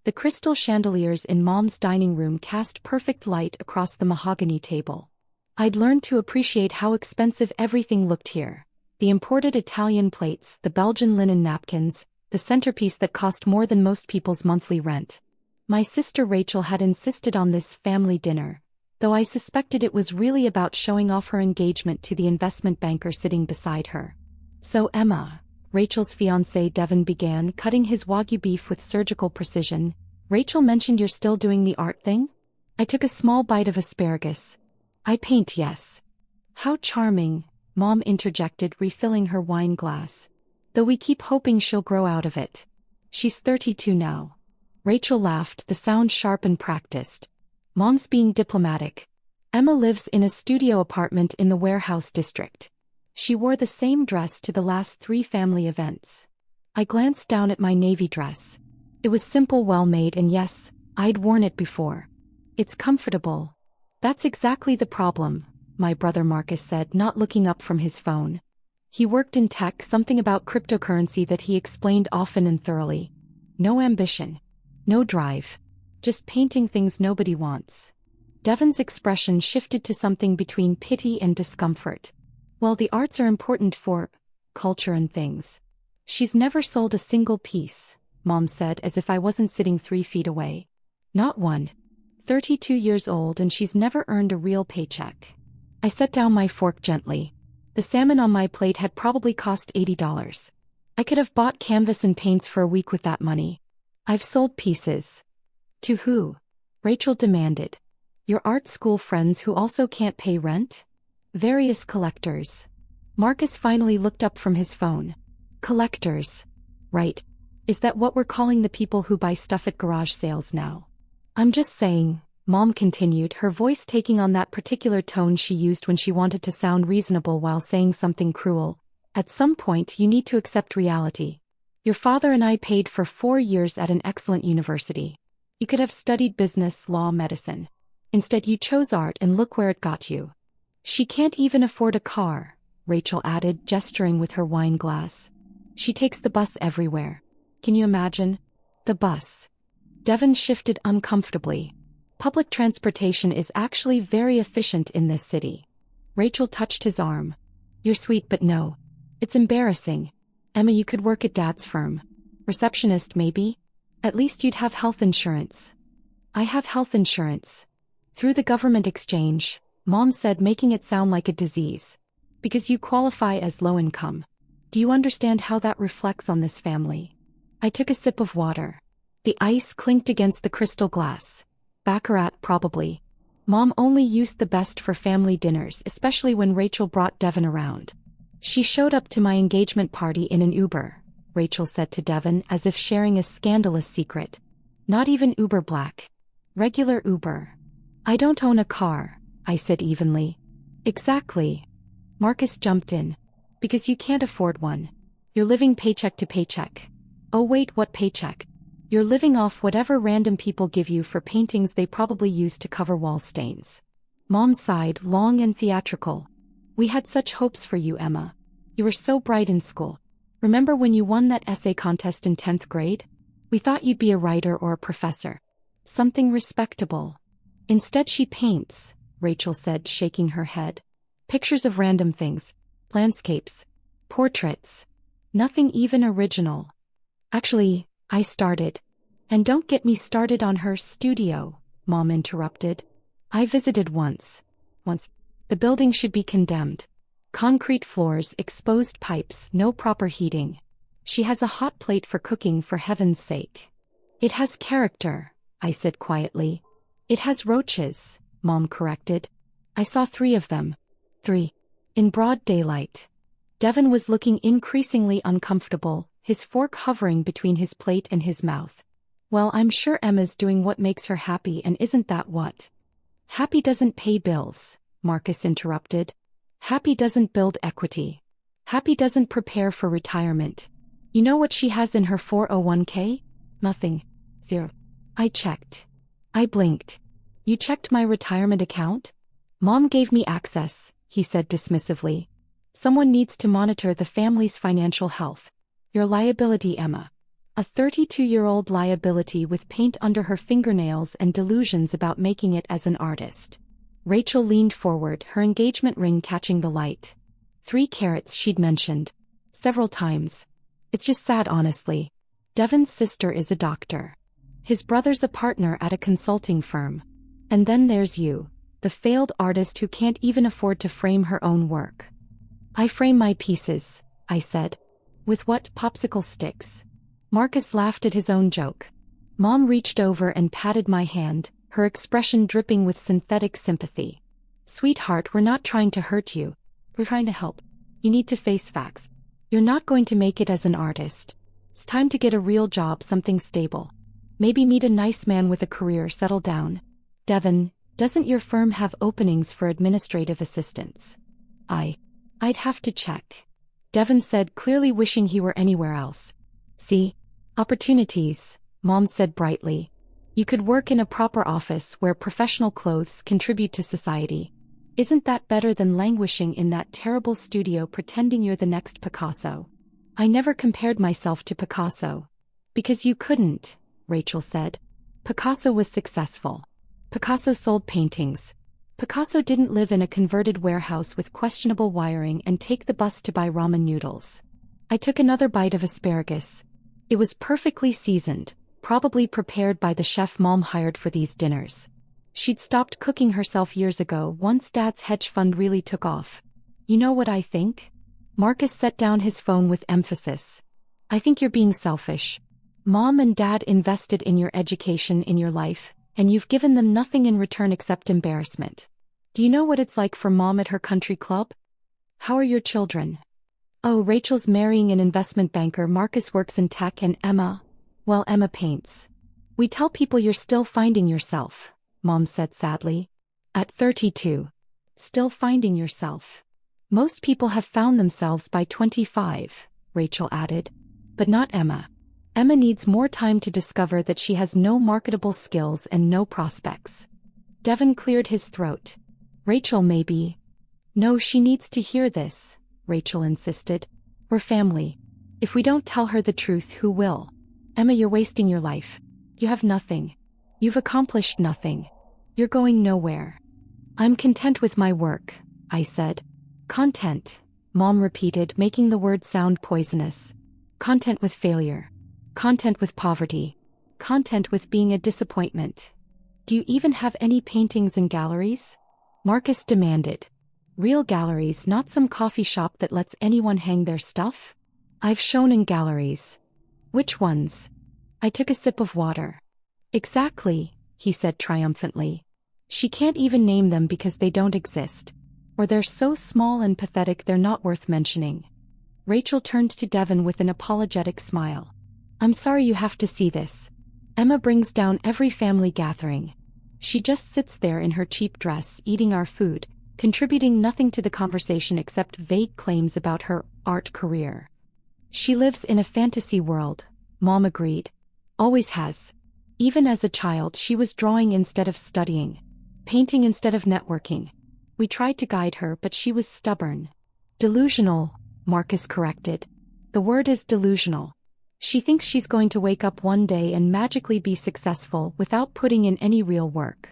The crystal chandeliers in Mom's dining room cast perfect light across the mahogany table. I'd learned to appreciate how expensive everything looked here. The imported Italian plates, the Belgian linen napkins, the centerpiece that cost more than most people's monthly rent. My sister Rachel had insisted on this family dinner, though I suspected it was really about showing off her engagement to the investment banker sitting beside her. So Emma, Rachel's fiancé Devon began, cutting his Wagyu beef with surgical precision. Rachel mentioned you're still doing the art thing? I took a small bite of asparagus. I paint, yes. How charming, Mom interjected, refilling her wine glass. Though we keep hoping she'll grow out of it. She's 32 now. Rachel laughed, the sound sharp and practiced. Mom's being diplomatic. Emma lives in a studio apartment in the warehouse district. She wore the same dress to the last 3 family events. I glanced down at my navy dress. It was simple, well-made, and yes, I'd worn it before. It's comfortable. That's exactly the problem, my brother Marcus said, not looking up from his phone. He worked in tech, something about cryptocurrency that he explained often and thoroughly. No ambition. No drive. Just painting things nobody wants. Devon's expression shifted to something between pity and discomfort. Well, the arts are important for culture and things. She's never sold a single piece, Mom said, as if I wasn't sitting 3 feet away. Not one. 32 years old, and she's never earned a real paycheck. I set down my fork gently. The salmon on my plate had probably cost $80. I could have bought canvas and paints for a week with that money. I've sold pieces. To who? Rachel demanded. Your art school friends who also can't pay rent? Various collectors. Marcus finally looked up from his phone. Collectors. Right. Is that what we're calling the people who buy stuff at garage sales now? I'm just saying, Mom continued, her voice taking on that particular tone she used when she wanted to sound reasonable while saying something cruel. At some point you need to accept reality. Your father and I paid for 4 years at an excellent university. You could have studied business, law, medicine. Instead you chose art, and look where it got you. She can't even afford a car, Rachel added, gesturing with her wine glass. She takes the bus everywhere. Can you imagine? The bus. Devon shifted uncomfortably. Public transportation is actually very efficient in this city. Rachel touched his arm. You're sweet, but no. It's embarrassing. Emma, you could work at Dad's firm. Receptionist, maybe? At least you'd have health insurance. I have health insurance. Through the government exchange, Mom said, making it sound like a disease. Because you qualify as low income. Do you understand how that reflects on this family? I took a sip of water. The ice clinked against the crystal glass. Baccarat, probably. Mom only used the best for family dinners, especially when Rachel brought Devon around. She showed up to my engagement party in an Uber, Rachel said to Devon, as if sharing a scandalous secret. Not even Uber Black. Regular Uber. I don't own a car, I said evenly. Exactly. Marcus jumped in. Because you can't afford one. You're living paycheck to paycheck. Oh wait, what paycheck? You're living off whatever random people give you for paintings they probably use to cover wall stains. Mom sighed, long and theatrical. We had such hopes for you, Emma. You were so bright in school. Remember when you won that essay contest in 10th grade? We thought you'd be a writer or a professor. Something respectable. Instead she paints, Rachel said, shaking her head. Pictures of random things. Landscapes. Portraits. Nothing even original. Actually, I started. And don't get me started on her studio, Mom interrupted. I visited once. The building should be condemned. Concrete floors, exposed pipes, no proper heating. She has a hot plate for cooking, for heaven's sake. It has character, I said quietly. It has roaches, Mom corrected. I saw 3 of them. 3. In broad daylight. Devon was looking increasingly uncomfortable, his fork hovering between his plate and his mouth. Well, I'm sure Emma's doing what makes her happy, and isn't that what? Happy doesn't pay bills, Marcus interrupted. Happy doesn't build equity. Happy doesn't prepare for retirement. You know what she has in her 401k? Nothing. 0. I checked. I blinked. You checked my retirement account? Mom gave me access, he said dismissively. Someone needs to monitor the family's financial health. Your liability, Emma. A 32-year-old liability with paint under her fingernails and delusions about making it as an artist. Rachel leaned forward, her engagement ring catching the light. 3 carats she'd mentioned. Several times. It's just sad, honestly. Devon's sister is a doctor. His brother's a partner at a consulting firm. And then there's you, the failed artist who can't even afford to frame her own work. I frame my pieces, I said. With what, popsicle sticks? Marcus laughed at his own joke. Mom reached over and patted my hand, her expression dripping with synthetic sympathy. Sweetheart, we're not trying to hurt you. We're trying to help. You need to face facts. You're not going to make it as an artist. It's time to get a real job, something stable. Maybe meet a nice man with a career, settle down. Devon, doesn't your firm have openings for administrative assistants? I'd have to check. Devon said, clearly wishing he were anywhere else. See? Opportunities, Mom said brightly. You could work in a proper office where professional clothes contribute to society. Isn't that better than languishing in that terrible studio pretending you're the next Picasso? I never compared myself to Picasso. Because you couldn't, Rachel said. Picasso was successful. Picasso sold paintings. Picasso didn't live in a converted warehouse with questionable wiring and take the bus to buy ramen noodles. I took another bite of asparagus. It was perfectly seasoned, probably prepared by the chef Mom hired for these dinners. She'd stopped cooking herself years ago once Dad's hedge fund really took off. You know what I think? Marcus set down his phone with emphasis. I think you're being selfish. Mom and Dad invested in your education, in your life, and you've given them nothing in return except embarrassment. Do you know what it's like for Mom at her country club? How are your children? Oh, Rachel's marrying an investment banker, Marcus works in tech, and Emma, well, Emma paints. We tell people you're still finding yourself, Mom said sadly. At 32. Still finding yourself. Most people have found themselves by 25, Rachel added. But not Emma. Emma needs more time to discover that she has no marketable skills and no prospects. Devon cleared his throat. Rachel, maybe. No, she needs to hear this, Rachel insisted. We're family. If we don't tell her the truth, who will? Emma, you're wasting your life. You have nothing. You've accomplished nothing. You're going nowhere. I'm content with my work, I said. Content, Mom repeated, making the word sound poisonous. Content with failure. Content with poverty. Content with being a disappointment. Do you even have any paintings in galleries? Marcus demanded. Real galleries, not some coffee shop that lets anyone hang their stuff? I've shown in galleries. Which ones? I took a sip of water. Exactly, he said triumphantly. She can't even name them because they don't exist. Or they're so small and pathetic they're not worth mentioning. Rachel turned to Devon with an apologetic smile. I'm sorry you have to see this. Emma brings down every family gathering. She just sits there in her cheap dress, eating our food, contributing nothing to the conversation except vague claims about her art career. She lives in a fantasy world, Mom agreed. Always has. Even as a child, she was drawing instead of studying, painting instead of networking. We tried to guide her, but she was stubborn. Delusional, Marcus corrected. The word is delusional. She thinks she's going to wake up one day and magically be successful without putting in any real work.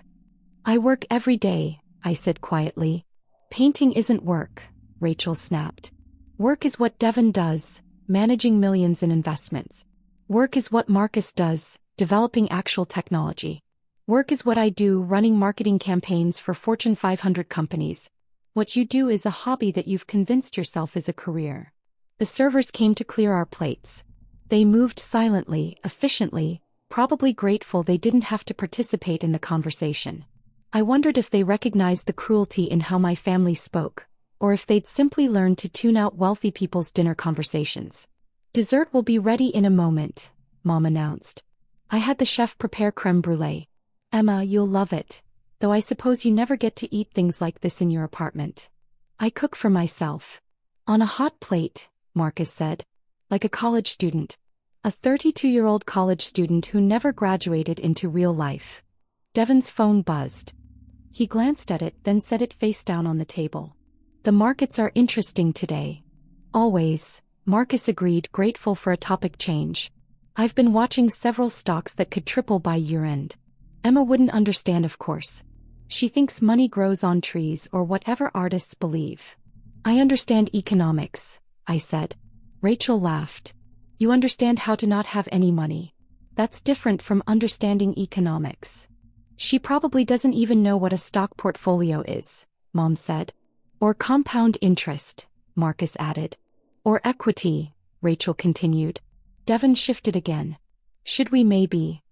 I work every day, I said quietly. Painting isn't work, Rachel snapped. Work is what Devon does, managing millions in investments. Work is what Marcus does, developing actual technology. Work is what I do, running marketing campaigns for Fortune 500 companies. What you do is a hobby that you've convinced yourself is a career. The servers came to clear our plates. They moved silently, efficiently, probably grateful they didn't have to participate in the conversation. I wondered if they recognized the cruelty in how my family spoke, or if they'd simply learned to tune out wealthy people's dinner conversations. Dessert will be ready in a moment, Mom announced. I had the chef prepare creme brulee. Emma, you'll love it, though I suppose you never get to eat things like this in your apartment. I cook for myself. On a hot plate, Marcus said. Like a college student. A 32-year-old college student who never graduated into real life. Devon's phone buzzed. He glanced at it, then set it face down on the table. The markets are interesting today. Always, Marcus agreed, grateful for a topic change. I've been watching several stocks that could triple by year-end. Emma wouldn't understand, of course. She thinks money grows on trees or whatever artists believe. I understand economics, I said. Rachel laughed. You understand how to not have any money. That's different from understanding economics. She probably doesn't even know what a stock portfolio is, Mom said. Or compound interest, Marcus added. Or equity, Rachel continued. Devon shifted again. Should we maybe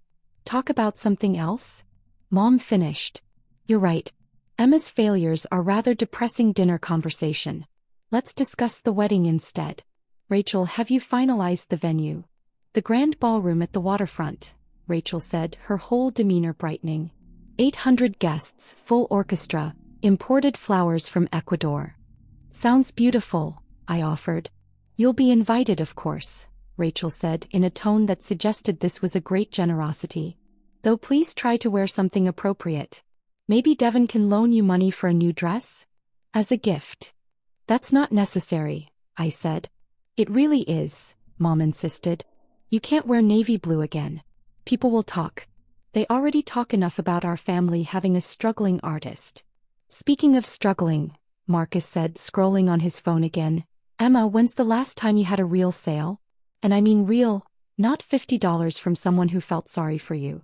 talk about something else? Mom finished. You're right. Emma's failures are rather depressing dinner conversation. Let's discuss the wedding instead. Rachel, have you finalized the venue? The grand ballroom at the waterfront, Rachel said, her whole demeanor brightening. 800 guests, full orchestra, imported flowers from Ecuador. Sounds beautiful, I offered. You'll be invited, of course, Rachel said in a tone that suggested this was a great generosity. Though please try to wear something appropriate. Maybe Devon can loan you money for a new dress? As a gift. That's not necessary, I said. It really is, Mom insisted. You can't wear navy blue again. People will talk. They already talk enough about our family having a struggling artist. Speaking of struggling, Marcus said, scrolling on his phone again. Emma, when's the last time you had a real sale? And I mean real, not $50 from someone who felt sorry for you.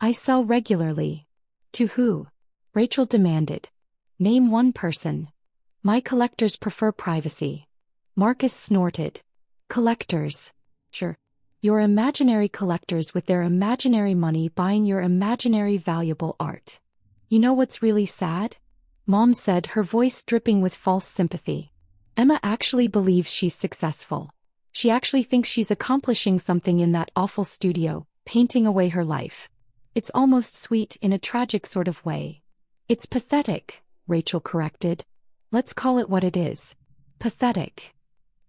I sell regularly. To who? Rachel demanded. Name one person. My collectors prefer privacy. Marcus snorted. Collectors. Sure. Your imaginary collectors with their imaginary money buying your imaginary valuable art. You know what's really sad? Mom said, her voice dripping with false sympathy. Emma actually believes she's successful. She actually thinks she's accomplishing something in that awful studio, painting away her life. It's almost sweet in a tragic sort of way. It's pathetic, Rachel corrected. Let's call it what it is. Pathetic.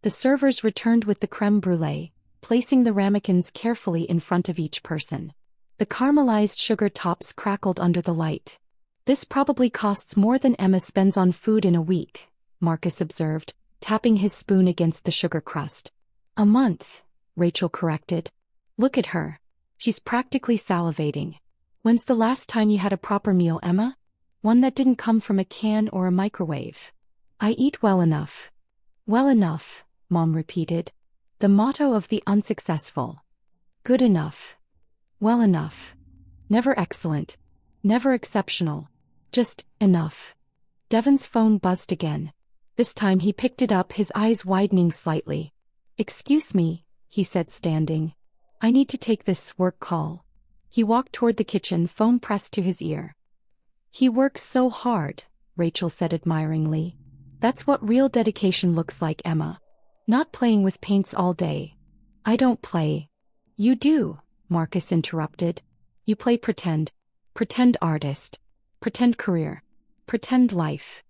The servers returned with the crème brûlée, placing the ramekins carefully in front of each person. The caramelized sugar tops crackled under the light. This probably costs more than Emma spends on food in a week, Marcus observed, tapping his spoon against the sugar crust. A month, Rachel corrected. Look at her. She's practically salivating. When's the last time you had a proper meal, Emma? One that didn't come from a can or a microwave. I eat well enough. Well enough, Mom repeated. The motto of the unsuccessful. Good enough. Well enough. Never excellent. Never exceptional. Just enough. Devon's phone buzzed again. This time he picked it up, his eyes widening slightly. Excuse me, he said, standing. I need to take this work call. He walked toward the kitchen, phone pressed to his ear. He works so hard, Rachel said admiringly. That's what real dedication looks like, Emma. Not playing with paints all day. I don't play. You do, Marcus interrupted. You play pretend. Pretend artist. Pretend career. Pretend life.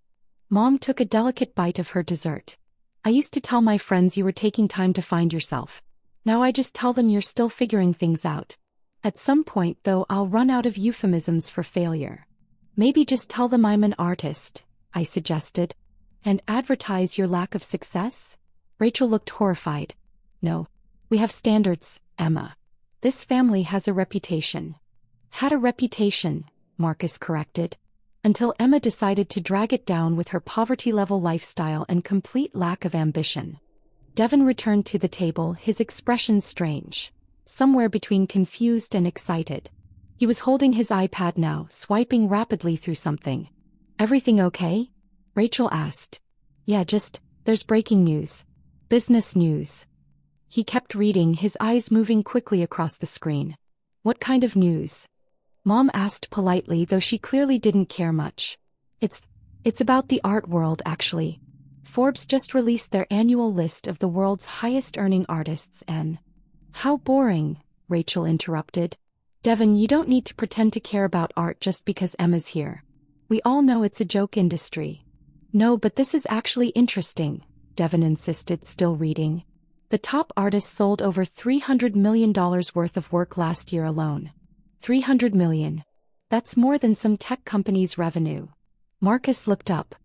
Mom took a delicate bite of her dessert. I used to tell my friends you were taking time to find yourself. Now I just tell them you're still figuring things out. At some point, though, I'll run out of euphemisms for failure. Maybe just tell them I'm an artist, I suggested. And advertise your lack of success? Rachel looked horrified. No. We have standards, Emma. This family has a reputation. Had a reputation, Marcus corrected. Until Emma decided to drag it down with her poverty-level lifestyle and complete lack of ambition. Devon returned to the table, his expression strange. Somewhere between confused and excited. He was holding his iPad now, swiping rapidly through something. Everything okay? Rachel asked. Yeah, there's breaking news. Business news. He kept reading, his eyes moving quickly across the screen. What kind of news? Mom asked politely, though she clearly didn't care much. It's about the art world, actually. Forbes just released their annual list of the world's highest-earning artists and... How boring, Rachel interrupted. Devon, you don't need to pretend to care about art just because Emma's here. We all know it's a joke industry. No, but this is actually interesting, Devon insisted, still reading. The top artists sold over $300 million worth of work last year alone. $300 million. That's more than some tech companies' revenue. Marcus looked up.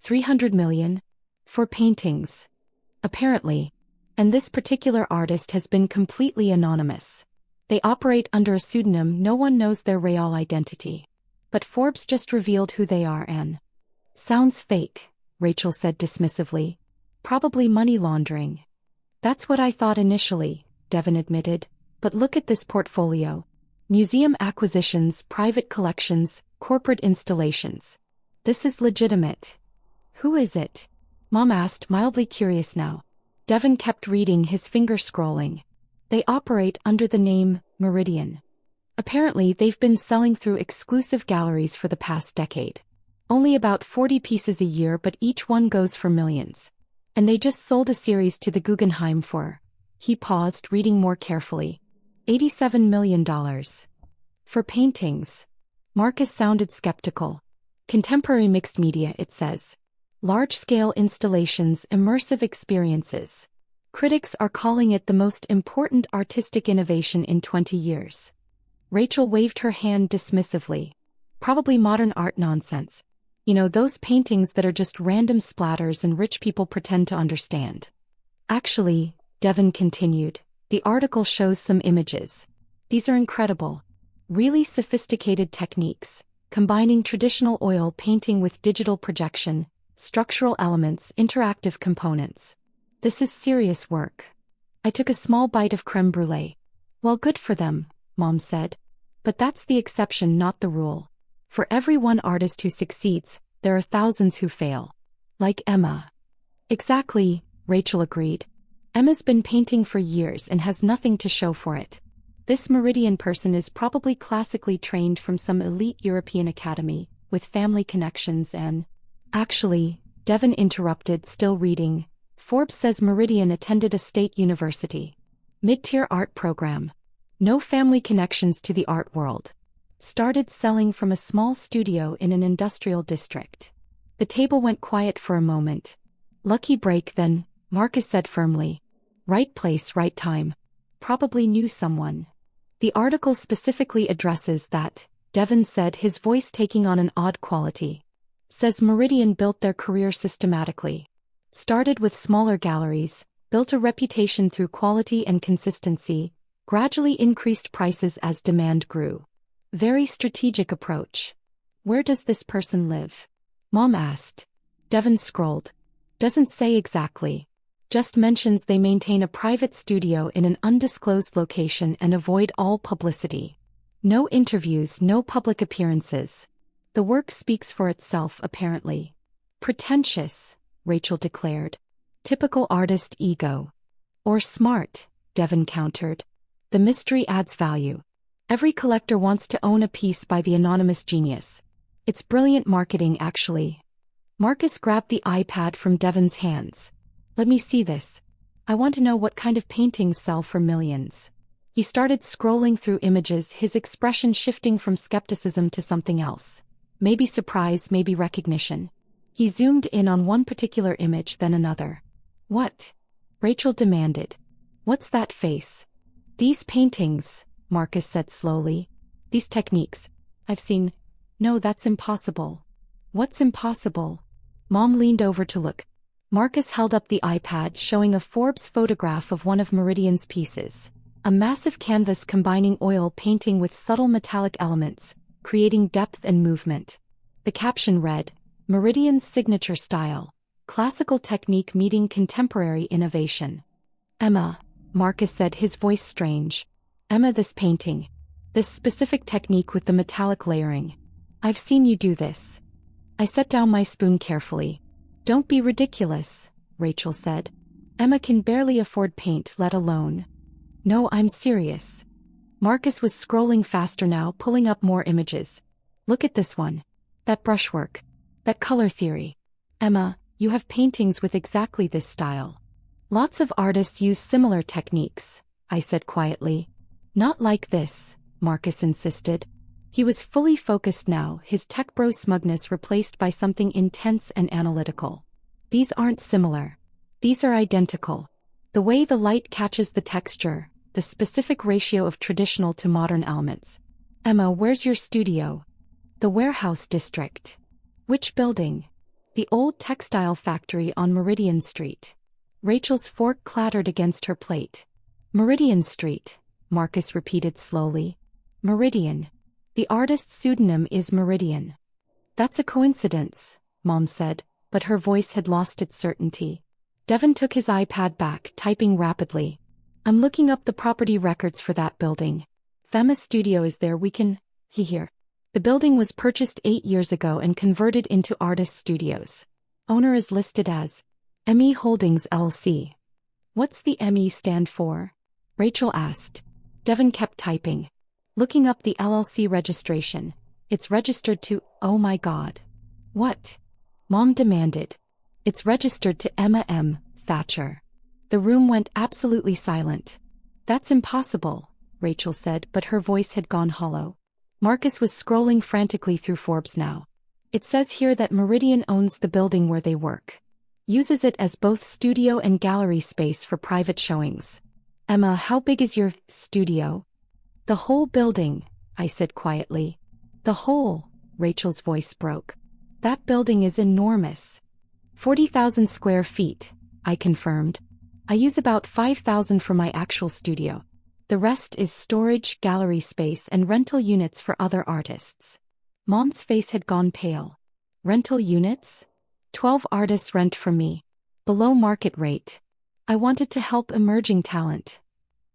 $300 million? For paintings. Apparently. And this particular artist has been completely anonymous. They operate under a pseudonym, no one knows their real identity. But Forbes just revealed who they are and... Sounds fake, Rachel said dismissively. Probably money laundering. That's what I thought initially, Devon admitted. But look at this portfolio. Museum acquisitions, private collections, corporate installations. This is legitimate. Who is it? Mom asked, mildly curious now. Devon kept reading, his finger scrolling. They operate under the name Meridian. Apparently, they've been selling through exclusive galleries for the past decade. Only about 40 pieces a year, but each one goes for millions. And they just sold a series to the Guggenheim for... He paused, reading more carefully. $87 million. For paintings. Marcus sounded skeptical. Contemporary mixed media, it says. Large-scale installations, immersive experiences. Critics are calling it the most important artistic innovation in 20 years. Rachel waved her hand dismissively. Probably modern art nonsense. You know, those paintings that are just random splatters and rich people pretend to understand. Actually, Devon continued, the article shows some images. These are incredible. Really sophisticated techniques, combining traditional oil painting with digital projection, structural elements, interactive components. This is serious work. I took a small bite of creme brulee. Well, good for them, Mom said. But that's the exception, not the rule. For every one artist who succeeds, there are thousands who fail. Like Emma. Exactly, Rachel agreed. Emma's been painting for years and has nothing to show for it. This Meridian person is probably classically trained from some elite European academy, with family connections and... Actually, Devon interrupted, still reading. Forbes says Meridian attended a state university. Mid-tier art program. No family connections to the art world. Started selling from a small studio in an industrial district. The table went quiet for a moment. Lucky break then, Marcus said firmly. Right place, right time. Probably knew someone. The article specifically addresses that, Devon said, his voice taking on an odd quality. Says Meridian built their career systematically. Started with smaller galleries, built a reputation through quality and consistency, gradually increased prices as demand grew. Very strategic approach. Where does this person live? Mom asked. Devon scrolled. Doesn't say exactly. Just mentions they maintain a private studio in an undisclosed location and avoid all publicity. No interviews, no public appearances. The work speaks for itself, apparently. Pretentious, Rachel declared. Typical artist ego. Or smart, Devon countered. The mystery adds value. Every collector wants to own a piece by the anonymous genius. It's brilliant marketing, actually. Marcus grabbed the iPad from Devon's hands. Let me see this. I want to know what kind of paintings sell for millions. He started scrolling through images, his expression shifting from skepticism to something else. Maybe surprise, maybe recognition. He zoomed in on one particular image, then another. What? Rachel demanded. What's that face? These paintings, Marcus said slowly. These techniques. I've seen. No, that's impossible. What's impossible? Mom leaned over to look. Marcus held up the iPad, showing a Forbes photograph of one of Meridian's pieces. A massive canvas combining oil painting with subtle metallic elements, creating depth and movement. The caption read, Meridian's signature style. Classical technique meeting contemporary innovation. Emma, Marcus said, his voice strange. Emma, this painting. This specific technique with the metallic layering. I've seen you do this. I set down my spoon carefully. Don't be ridiculous, Rachel said. Emma can barely afford paint, let alone. No, I'm serious. Marcus was scrolling faster now, pulling up more images. Look at this one. That brushwork. That color theory. Emma, you have paintings with exactly this style. Lots of artists use similar techniques, I said quietly. Not like this, Marcus insisted. He was fully focused now, his tech bro smugness replaced by something intense and analytical. These aren't similar. These are identical. The way the light catches the texture, the specific ratio of traditional to modern elements. Emma, where's your studio? The warehouse district. Which building? The old textile factory on Meridian Street. Rachel's fork clattered against her plate. Meridian Street, Marcus repeated slowly. Meridian. The artist's pseudonym is Meridian. That's a coincidence, Mom said, but her voice had lost its certainty. Devon took his iPad back, typing rapidly. I'm looking up the property records for that building. Fama Studio is there. We can hear. The building was purchased 8 years ago and converted into artist studios. Owner is listed as ME Holdings LC. What's the ME stand for? Rachel asked. Devon kept typing. Looking up the LLC registration. It's registered to, oh my God. What? Mom demanded. It's registered to Emma M. Thatcher. The room went absolutely silent. That's impossible, Rachel said, but her voice had gone hollow. Marcus was scrolling frantically through Forbes now. It says here that Meridian owns the building where they work. Uses it as both studio and gallery space for private showings. Emma, how big is your studio? The whole building, I said quietly. The whole, Rachel's voice broke. That building is enormous. 40,000 square feet, I confirmed. I use about 5,000 for my actual studio. The rest is storage, gallery space, and rental units for other artists. Mom's face had gone pale. Rental units? 12 artists rent from me. Below market rate. I wanted to help emerging talent.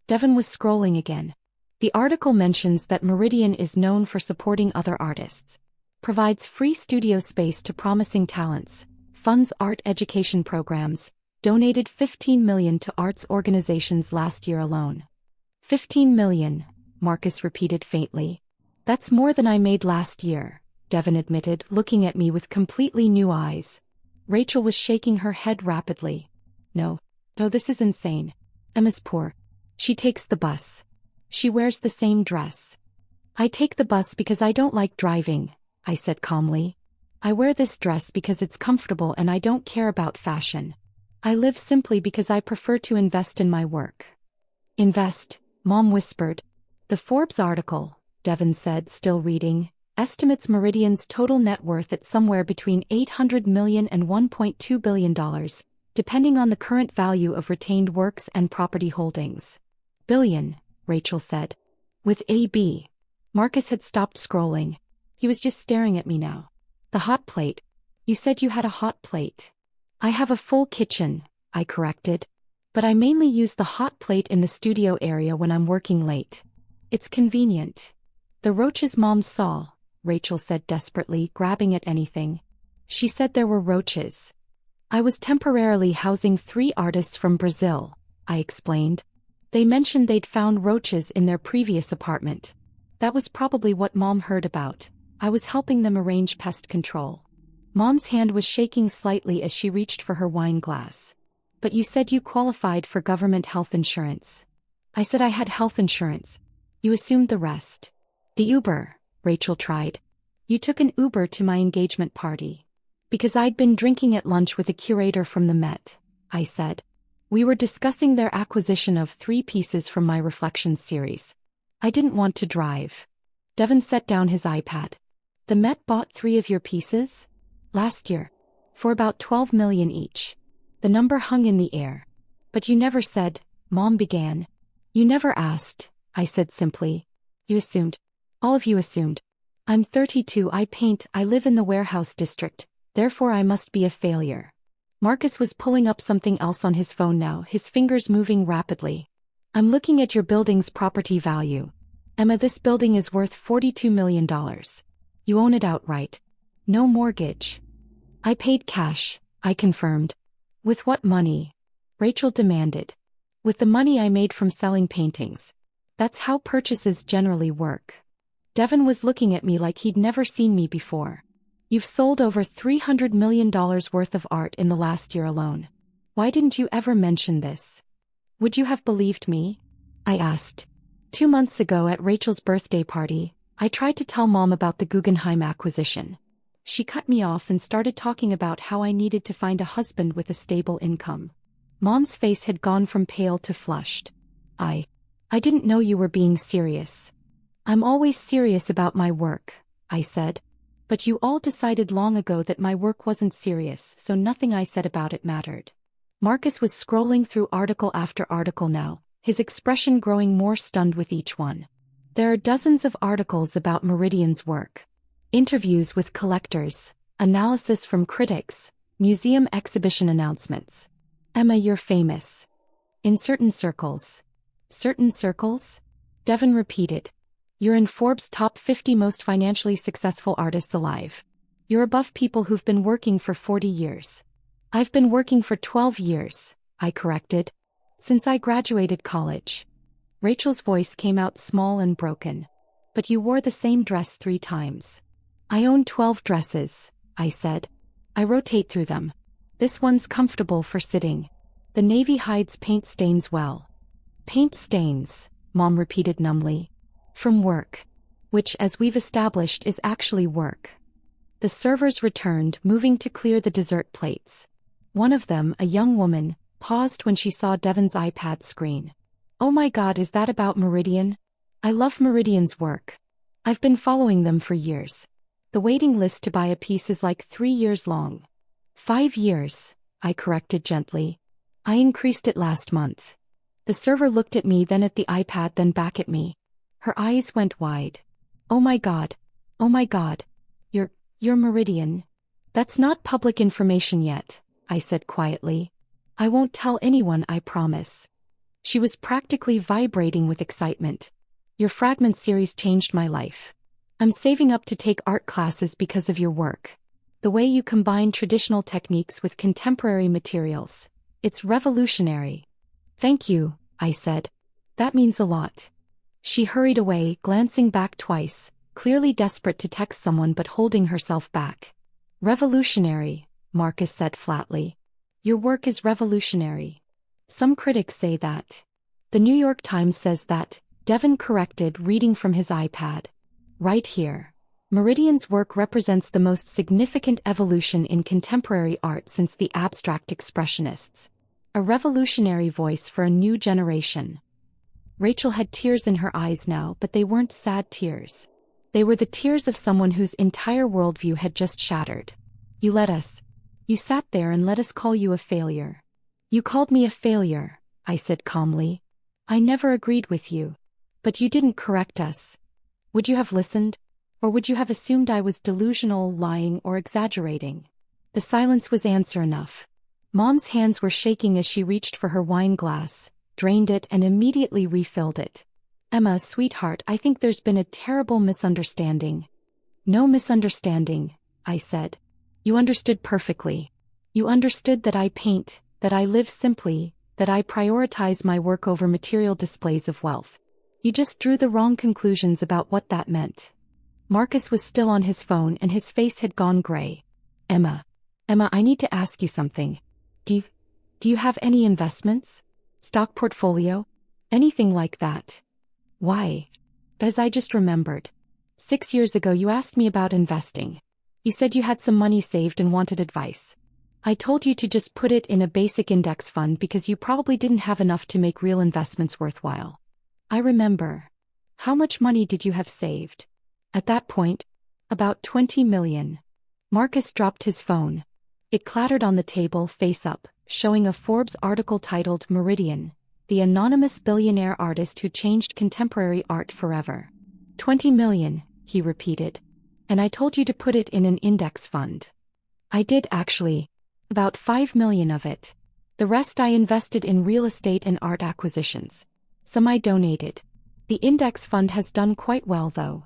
Devon was scrolling again. The article mentions that Meridian is known for supporting other artists. Provides free studio space to promising talents. Funds art education programs. Donated $15 million to arts organizations last year alone. $15 million, Marcus repeated faintly. That's more than I made last year, Devon admitted, looking at me with completely new eyes. Rachel was shaking her head rapidly. No, this is insane. Emma's poor. She takes the bus. She wears the same dress. I take the bus because I don't like driving, I said calmly. I wear this dress because it's comfortable and I don't care about fashion. I live simply because I prefer to invest in my work. Invest, Mom whispered. The Forbes article, Devon said, still reading, estimates Meridian's total net worth at somewhere between $800 million and $1.2 billion, depending on the current value of retained works and property holdings. Billion, Rachel said. With AB. Marcus had stopped scrolling. He was just staring at me now. The hot plate. You said you had a hot plate. I have a full kitchen, I corrected. But I mainly use the hot plate in the studio area when I'm working late. It's convenient. The roaches Mom saw, Rachel said desperately, grabbing at anything. She said there were roaches. I was temporarily housing 3 artists from Brazil, I explained. They mentioned they'd found roaches in their previous apartment. That was probably what Mom heard about. I was helping them arrange pest control. Mom's hand was shaking slightly as she reached for her wine glass. But you said you qualified for government health insurance. I said I had health insurance. You assumed the rest. The Uber, Rachel tried. You took an Uber to my engagement party. Because I'd been drinking at lunch with a curator from the Met, I said. We were discussing their acquisition of 3 pieces from my Reflections series. I didn't want to drive. Devon set down his iPad. The Met bought 3 of your pieces? Last year. For about $12 million each. The number hung in the air. But you never said, Mom began. You never asked, I said simply. You assumed. All of you assumed. I'm 32, I paint, I live in the warehouse district, therefore I must be a failure. Marcus was pulling up something else on his phone now, his fingers moving rapidly. I'm looking at your building's property value. Emma, this building is worth $42 million. You own it outright. No mortgage. I paid cash, I confirmed. With what money? Rachel demanded. With the money I made from selling paintings. That's how purchases generally work. Devon was looking at me like he'd never seen me before. You've sold over $300 million worth of art in the last year alone. Why didn't you ever mention this? Would you have believed me? I asked. 2 months ago at Rachel's birthday party, I tried to tell Mom about the Guggenheim acquisition. She cut me off and started talking about how I needed to find a husband with a stable income. Mom's face had gone from pale to flushed. I didn't know you were being serious. I'm always serious about my work, I said. But you all decided long ago that my work wasn't serious, so nothing I said about it mattered. Marcus was scrolling through article after article now, his expression growing more stunned with each one. There are dozens of articles about Meridian's work. Interviews with collectors, analysis from critics, museum exhibition announcements. Emma, you're famous. In certain circles. Certain circles? Devon repeated. You're in Forbes' top 50 most financially successful artists alive. You're above people who've been working for 40 years. I've been working for 12 years, I corrected. Since I graduated college. Rachel's voice came out small and broken. But you wore the same dress 3 times. I own 12 dresses, I said. I rotate through them. This one's comfortable for sitting. The navy hides paint stains well. Paint stains, Mom repeated numbly. From work. Which, as we've established, is actually work. The servers returned, moving to clear the dessert plates. One of them, a young woman, paused when she saw Devon's iPad screen. Oh my God, is that about Meridian? I love Meridian's work. I've been following them for years. The waiting list to buy a piece is like 3 years long. 5 years, I corrected gently. I increased it last month. The server looked at me, then at the iPad, then back at me. Her eyes went wide. Oh my God. Oh my God. You're Meridian. That's not public information yet, I said quietly. I won't tell anyone, I promise. She was practically vibrating with excitement. Your Fragments series changed my life. I'm saving up to take art classes because of your work. The way you combine traditional techniques with contemporary materials. It's revolutionary. Thank you, I said. That means a lot. She hurried away, glancing back twice, clearly desperate to text someone but holding herself back. Revolutionary, Marcus said flatly. Your work is revolutionary. Some critics say that. The New York Times says that, Devon corrected, reading from his iPad. Right here. Meridian's work represents the most significant evolution in contemporary art since the abstract expressionists. A revolutionary voice for a new generation. Rachel had tears in her eyes now, but they weren't sad tears. They were the tears of someone whose entire worldview had just shattered. You sat there and let us call you a failure. You called me a failure, I said calmly. I never agreed with you. But you didn't correct us. Would you have listened? Or would you have assumed I was delusional, lying, or exaggerating? The silence was answer enough. Mom's hands were shaking as she reached for her wine glass, drained it, and immediately refilled it. Emma, sweetheart, I think there's been a terrible misunderstanding. No misunderstanding, I said. You understood perfectly. You understood that I paint, that I live simply, that I prioritize my work over material displays of wealth. You just drew the wrong conclusions about what that meant. Marcus was still on his phone and his face had gone gray. Emma, I need to ask you something. Do you have any investments? Stock portfolio? Anything like that? Why? Because I just remembered. 6 years ago you asked me about investing. You said you had some money saved and wanted advice. I told you to just put it in a basic index fund because you probably didn't have enough to make real investments worthwhile. I remember. How much money did you have saved? At that point, about 20 million. Marcus dropped his phone. It clattered on the table face up, showing a Forbes article titled Meridian, the anonymous billionaire artist who changed contemporary art forever. 20 million, he repeated. And I told you to put it in an index fund. I did actually. About 5 million of it. The rest I invested in real estate and art acquisitions. Some I donated. The index fund has done quite well though.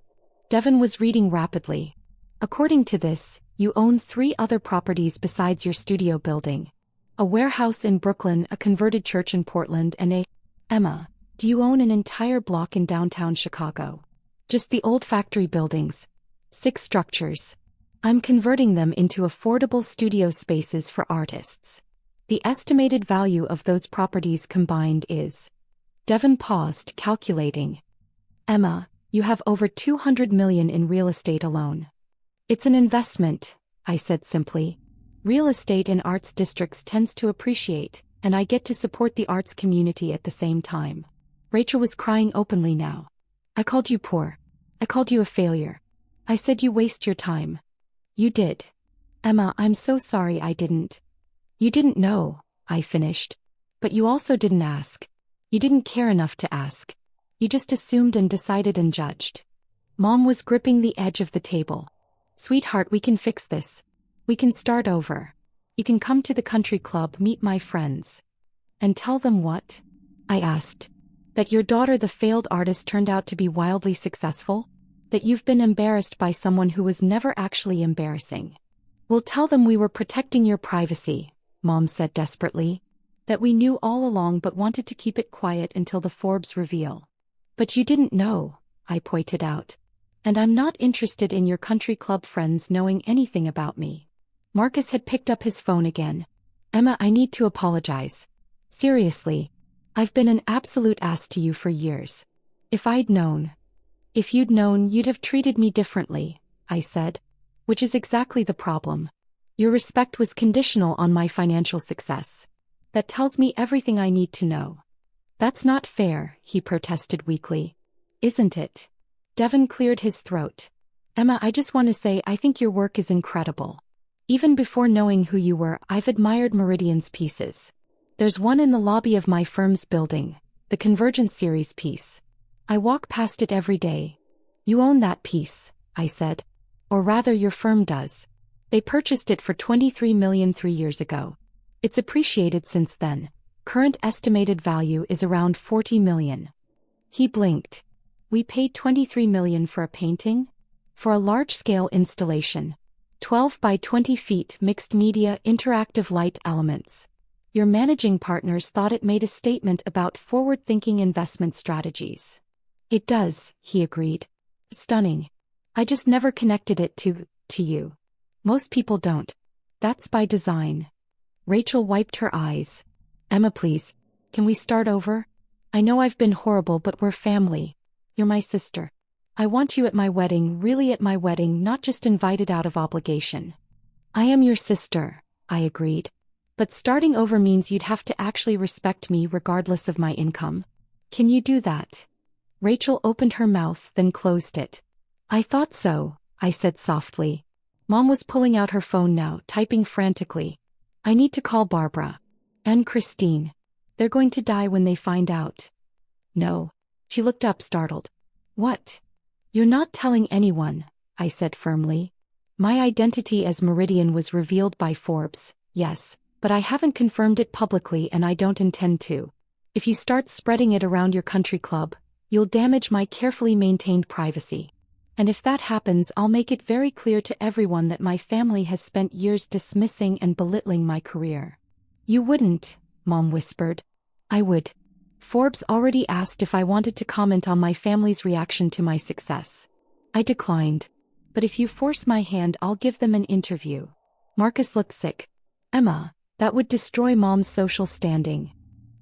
Devon was reading rapidly. According to this, you own 3 other properties besides your studio building. A warehouse in Brooklyn, a converted church in Portland, and a... Emma, do you own an entire block in downtown Chicago? Just the old factory buildings. 6 structures. I'm converting them into affordable studio spaces for artists. The estimated value of those properties combined is... Devon paused, calculating. Emma, you have over 200 million in real estate alone. It's an investment, I said simply. Real estate in arts districts tends to appreciate, and I get to support the arts community at the same time. Rachel was crying openly now. I called you poor. I called you a failure. I said you waste your time. You did. Emma, I'm so sorry I didn't. You didn't know, I finished. But you also didn't ask. You didn't care enough to ask. You just assumed and decided and judged. Mom was gripping the edge of the table. Sweetheart, we can fix this. We can start over. You can come to the country club, meet my friends. And tell them what? I asked. That your daughter, the failed artist, turned out to be wildly successful? That you've been embarrassed by someone who was never actually embarrassing. We'll tell them we were protecting your privacy, Mom said desperately. That we knew all along but wanted to keep it quiet until the Forbes reveal. But you didn't know, I pointed out. And I'm not interested in your country club friends knowing anything about me. Marcus had picked up his phone again. Emma, I need to apologize. Seriously. I've been an absolute ass to you for years. If you'd known, you'd have treated me differently, I said. Which is exactly the problem. Your respect was conditional on my financial success. That tells me everything I need to know. That's not fair, he protested weakly. Isn't it? Devon cleared his throat. Emma, I just want to say I think your work is incredible. Even before knowing who you were, I've admired Meridian's pieces. There's one in the lobby of my firm's building, the Convergence series piece. I walk past it every day. You own that piece, I said. Or rather, your firm does. They purchased it for $23 million 3 years ago. It's appreciated since then. Current estimated value is around $40 million. He blinked. We paid $23 million for a painting? For a large-scale installation. 12 by 20 feet mixed media interactive light elements. Your managing partners thought it made a statement about forward-thinking investment strategies. It does, he agreed. Stunning. I just never connected it to you. Most people don't. That's by design. Rachel wiped her eyes. Emma, please, can we start over? I know I've been horrible, but we're family. You're my sister. I want you at my wedding, really at my wedding, not just invited out of obligation. I am your sister, I agreed. But starting over means you'd have to actually respect me regardless of my income. Can you do that? Rachel opened her mouth, then closed it. I thought so, I said softly. Mom was pulling out her phone now, typing frantically. I need to call Barbara. And Christine. They're going to die when they find out. No. She looked up, startled. What? You're not telling anyone, I said firmly. My identity as Meridian was revealed by Forbes, yes, but I haven't confirmed it publicly and I don't intend to. If you start spreading it around your country club, you'll damage my carefully maintained privacy. And if that happens, I'll make it very clear to everyone that my family has spent years dismissing and belittling my career. You wouldn't, Mom whispered. I would. Forbes already asked if I wanted to comment on my family's reaction to my success. I declined. But if you force my hand, I'll give them an interview. Marcus looked sick. Emma, that would destroy Mom's social standing.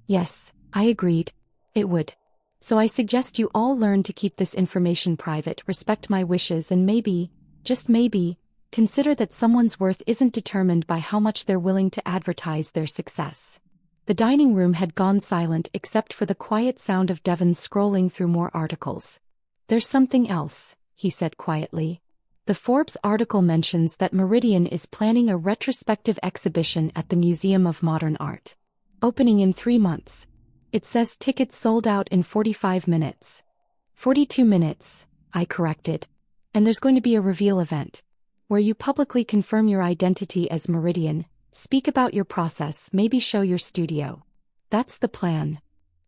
Yes, I agreed. It would. So I suggest you all learn to keep this information private, respect my wishes, and maybe, just maybe, consider that someone's worth isn't determined by how much they're willing to advertise their success. The dining room had gone silent except for the quiet sound of Devon scrolling through more articles. There's something else, he said quietly. The Forbes article mentions that Meridian is planning a retrospective exhibition at the Museum of Modern Art. Opening in 3 months. It says tickets sold out in 45 minutes. 42 minutes, I corrected. And there's going to be a reveal event, where you publicly confirm your identity as Meridian, speak about your process, maybe show your studio. That's the plan.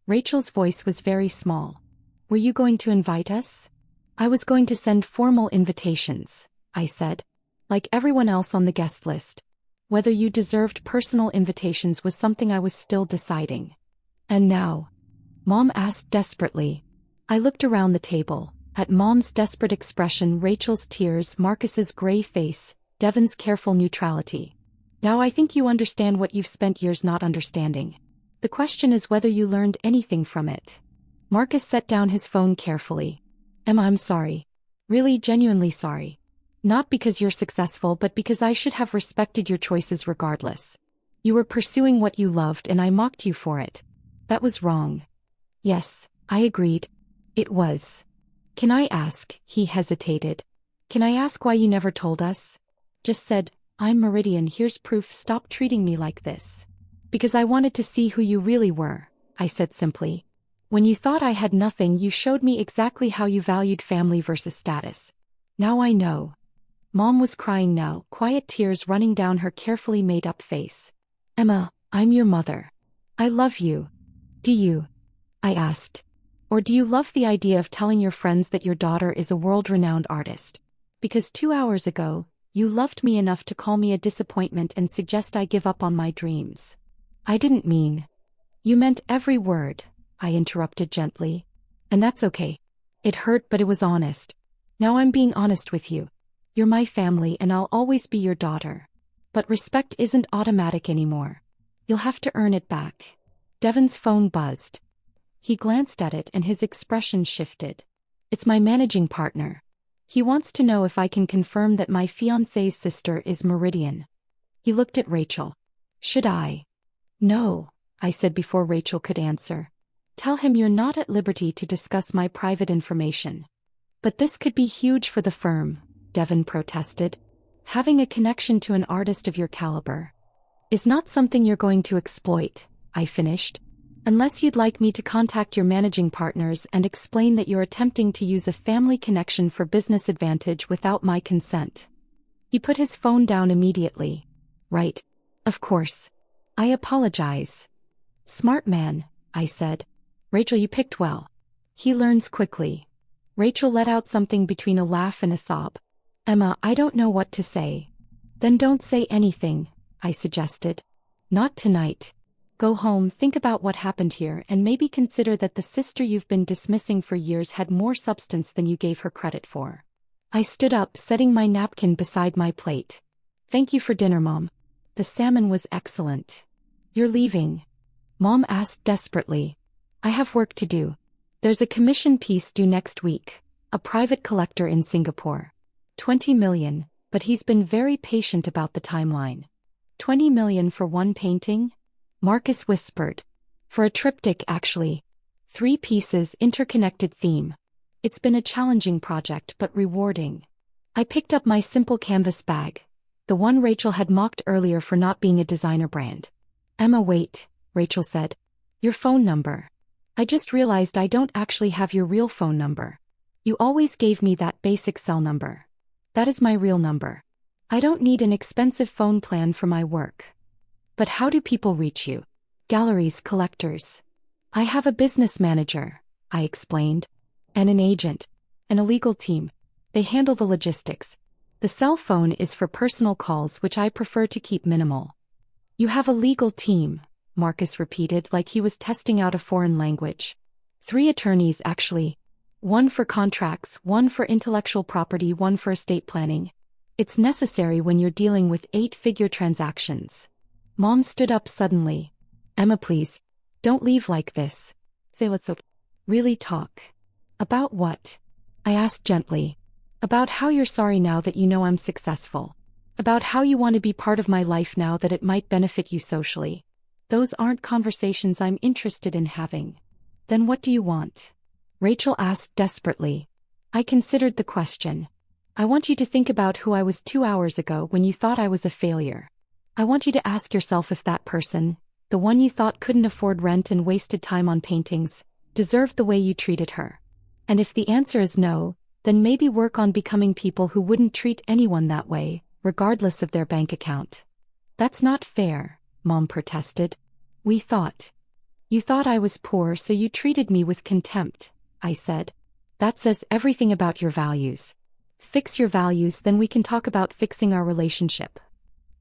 Rachel's voice was very small. Were you going to invite us? I was going to send formal invitations, I said. Like everyone else on the guest list. Whether you deserved personal invitations was something I was still deciding. And now? Mom asked desperately. I looked around the table, at Mom's desperate expression, Rachel's tears, Marcus's gray face, Devon's careful neutrality. Now I think you understand what you've spent years not understanding. The question is whether you learned anything from it. Marcus set down his phone carefully. Emma, I'm sorry. Really, genuinely sorry. Not because you're successful, but because I should have respected your choices regardless. You were pursuing what you loved and I mocked you for it. That was wrong. Yes, I agreed. It was. Can I ask, he hesitated. Can I ask why you never told us? Just said, I'm Meridian, here's proof, stop treating me like this. Because I wanted to see who you really were, I said simply. When you thought I had nothing, you showed me exactly how you valued family versus status. Now I know. Mom was crying now, quiet tears running down her carefully made-up face. Emma, I'm your mother. I love you. Do you? I asked. Or do you love the idea of telling your friends that your daughter is a world-renowned artist? Because 2 hours ago, you loved me enough to call me a disappointment and suggest I give up on my dreams. I didn't mean. You meant every word, I interrupted gently. And that's okay. It hurt, but it was honest. Now I'm being honest with you. You're my family and I'll always be your daughter. But respect isn't automatic anymore. You'll have to earn it back. Devon's phone buzzed. He glanced at it and his expression shifted. It's my managing partner. He wants to know if I can confirm that my fiancé's sister is Meridian. He looked at Rachel. Should I? No, I said before Rachel could answer. Tell him you're not at liberty to discuss my private information. But this could be huge for the firm, Devon protested. Having a connection to an artist of your caliber is not something you're going to exploit, I finished. Unless you'd like me to contact your managing partners and explain that you're attempting to use a family connection for business advantage without my consent. He put his phone down immediately. Right. Of course. I apologize. Smart man, I said. Rachel, you picked well. He learns quickly. Rachel let out something between a laugh and a sob. Emma, I don't know what to say. Then don't say anything, I suggested. Not tonight. Go home, think about what happened here, and maybe consider that the sister you've been dismissing for years had more substance than you gave her credit for. I stood up, setting my napkin beside my plate. Thank you for dinner, Mom. The salmon was excellent. You're leaving? Mom asked desperately. I have work to do. There's a commission piece due next week. A private collector in Singapore. 20 million, but he's been very patient about the timeline. 20 million for one painting? Marcus whispered. For a triptych, actually. 3 pieces, interconnected theme. It's been a challenging project but rewarding. I picked up my simple canvas bag. The one Rachel had mocked earlier for not being a designer brand. Emma, wait, Rachel said. Your phone number. I just realized I don't actually have your real phone number. You always gave me that basic cell number. That is my real number. I don't need an expensive phone plan for my work. But how do people reach you? Galleries, collectors. I have a business manager, I explained. And an agent. And a legal team. They handle the logistics. The cell phone is for personal calls, which I prefer to keep minimal. You have a legal team, Marcus repeated like he was testing out a foreign language. 3 attorneys, actually. 1 for contracts, 1 for intellectual property, 1 for estate planning. It's necessary when you're dealing with 8-figure transactions. Mom stood up suddenly. Emma, please. Don't leave like this. Say what's up. Really talk. About what? I asked gently. About how you're sorry now that you know I'm successful. About how you want to be part of my life now that it might benefit you socially. Those aren't conversations I'm interested in having. Then what do you want? Rachel asked desperately. I considered the question. I want you to think about who I was 2 hours ago when you thought I was a failure. I want you to ask yourself if that person, the one you thought couldn't afford rent and wasted time on paintings, deserved the way you treated her. And if the answer is no, then maybe work on becoming people who wouldn't treat anyone that way, regardless of their bank account. That's not fair, Mom protested. You thought I was poor, so you treated me with contempt, I said. That says everything about your values. Fix your values, then we can talk about fixing our relationship.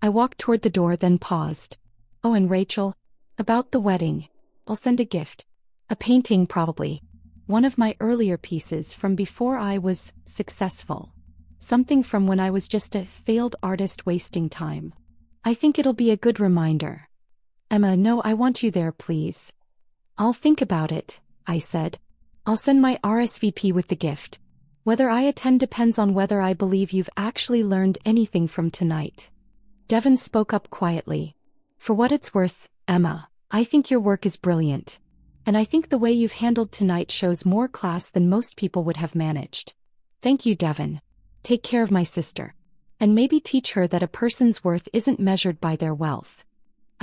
I walked toward the door, then paused. Oh, and Rachel, about the wedding. I'll send a gift. A painting, probably. One of my earlier pieces from before I was successful. Something from when I was just a failed artist wasting time. I think it'll be a good reminder. Emma, no, I want you there, please. I'll think about it, I said. I'll send my RSVP with the gift. Whether I attend depends on whether I believe you've actually learned anything from tonight. Devon spoke up quietly. For what it's worth, Emma, I think your work is brilliant. And I think the way you've handled tonight shows more class than most people would have managed. Thank you, Devon. Take care of my sister. And maybe teach her that a person's worth isn't measured by their wealth.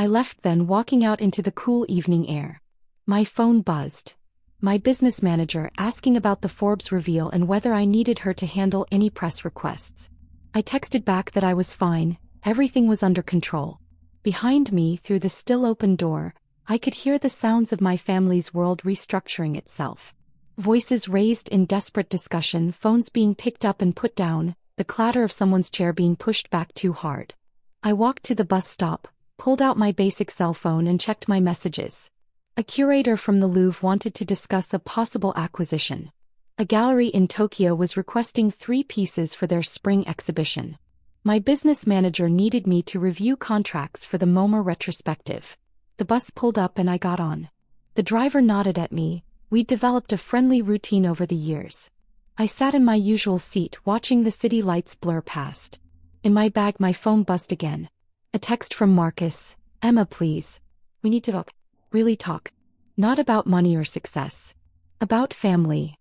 I left then, walking out into the cool evening air. My phone buzzed. My business manager asking about the Forbes reveal and whether I needed her to handle any press requests. I texted back that I was fine, everything was under control. Behind me, through the still open door, I could hear the sounds of my family's world restructuring itself. Voices raised in desperate discussion, phones being picked up and put down, the clatter of someone's chair being pushed back too hard. I walked to the bus stop, pulled out my basic cell phone and checked my messages. A curator from the Louvre wanted to discuss a possible acquisition. A gallery in Tokyo was requesting 3 pieces for their spring exhibition. My business manager needed me to review contracts for the MoMA retrospective. The bus pulled up and I got on. The driver nodded at me. We'd developed a friendly routine over the years. I sat in my usual seat watching the city lights blur past. In my bag, my phone buzzed again. A text from Marcus. Emma, please. We need to talk. Really talk. Not about money or success. About family.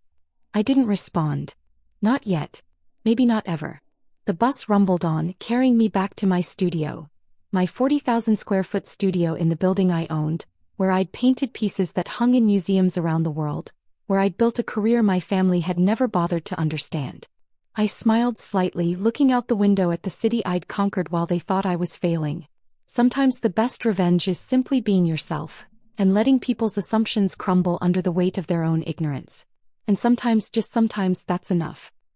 I didn't respond. Not yet. Maybe not ever. The bus rumbled on, carrying me back to my studio. My 40,000 square foot studio in the building I owned, where I'd painted pieces that hung in museums around the world, where I'd built a career my family had never bothered to understand. I smiled slightly, looking out the window at the city I'd conquered while they thought I was failing. Sometimes the best revenge is simply being yourself, and letting people's assumptions crumble under the weight of their own ignorance. And sometimes, just sometimes, that's enough.